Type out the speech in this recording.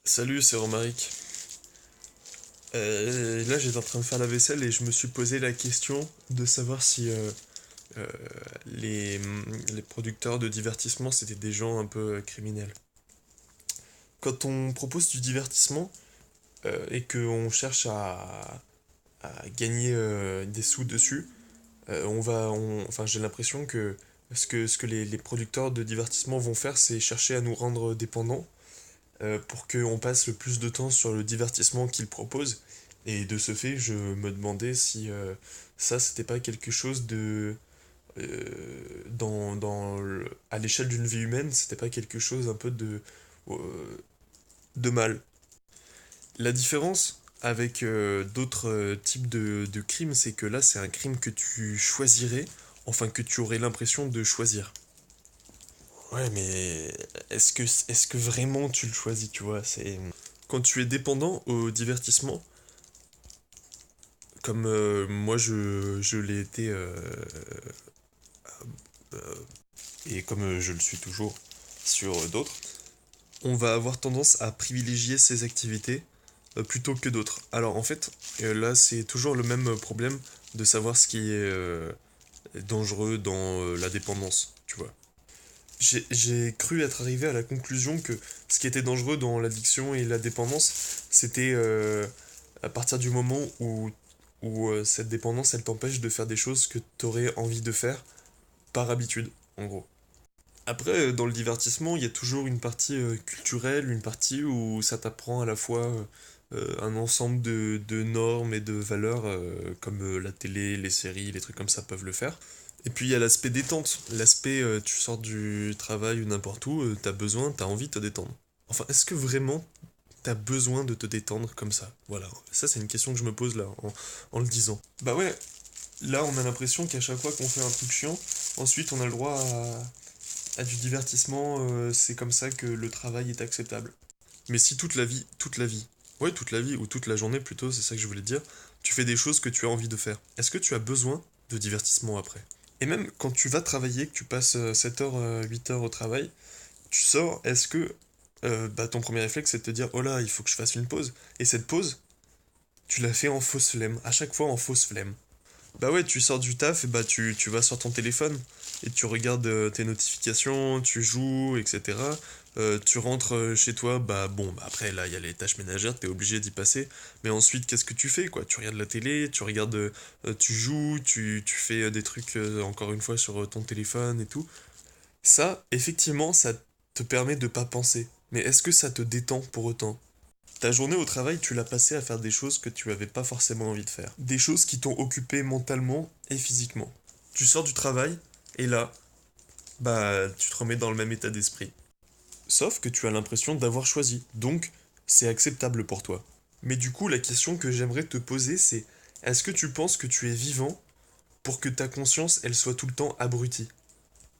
Salut, c'est Romaric. Là, j'étais en train de faire la vaisselle et je me suis posé la question de savoir si euh, les producteurs de divertissement c'était des gens un peu criminels. Quand on propose du divertissement et qu'on cherche à gagner des sous dessus, enfin, j'ai l'impression que ce que les producteurs de divertissement vont faire, c'est chercher à nous rendre dépendants pour qu'on passe le plus de temps sur le divertissement qu'ils proposent. Et de ce fait, je me demandais si ça, c'était pas quelque chose de... à l'échelle d'une vie humaine, c'était pas quelque chose un peu euh, de mal. La différence avec d'autres types de crimes, c'est que là, c'est un crime que tu choisirais, enfin que tu aurais l'impression de choisir. Ouais, mais est-ce que vraiment tu le choisis, tu vois, c'est... Quand tu es dépendant au divertissement, comme moi je l'ai été, euh, et comme je le suis toujours sur d'autres, on va avoir tendance à privilégier ces activités plutôt que d'autres. Alors en fait, là c'est toujours le même problème de savoir ce qui est dangereux dans la dépendance, tu vois. J'ai cru être arrivé à la conclusion que ce qui était dangereux dans l'addiction et la dépendance, c'était à partir du moment où cette dépendance, elle t'empêche de faire des choses que tu aurais envie de faire par habitude, en gros. Après, dans le divertissement, il y a toujours une partie culturelle, une partie où ça t'apprend à la fois un ensemble de normes et de valeurs, comme la télé, les séries, les trucs comme ça peuvent le faire. Et puis il y a l'aspect détente, l'aspect tu sors du travail ou n'importe où, t'as besoin, t'as envie de te détendre. Enfin, est-ce que vraiment t'as besoin de te détendre comme ça? Voilà, ça c'est une question que je me pose là, en le disant. Bah ouais, là on a l'impression qu'à chaque fois qu'on fait un truc chiant, ensuite on a le droit à du divertissement, c'est comme ça que le travail est acceptable. Mais si toute la vie, ou toute la journée plutôt, c'est ça que je voulais dire, tu fais des choses que tu as envie de faire, est-ce que tu as besoin de divertissement après? Et même quand tu vas travailler, que tu passes 7 heures, 8 heures au travail, tu sors, est-ce que bah, ton premier réflexe c'est de te dire oh là, il faut que je fasse une pause? Et cette pause, tu la fais en fausse flemme, à chaque fois en fausse flemme. Bah ouais, tu sors du taf et bah tu vas sur ton téléphone et tu regardes tes notifications, tu joues, etc. Tu rentres chez toi, bah bon, bah après là il y a les tâches ménagères, t'es obligé d'y passer. Mais ensuite, qu'est-ce que tu fais quoi? Tu regardes la télé, tu regardes, tu joues, tu fais des trucs encore une fois sur ton téléphone et tout. Ça, effectivement, ça te permet de pas penser. Mais est-ce que ça te détend pour autant? Ta journée au travail, tu l'as passée à faire des choses que tu avais pas forcément envie de faire. Des choses qui t'ont occupé mentalement et physiquement. Tu sors du travail, et là, bah, tu te remets dans le même état d'esprit. Sauf que tu as l'impression d'avoir choisi, donc c'est acceptable pour toi. Mais du coup, la question que j'aimerais te poser, c'est est-ce que tu penses que tu es vivant pour que ta conscience, elle soit tout le temps abrutie?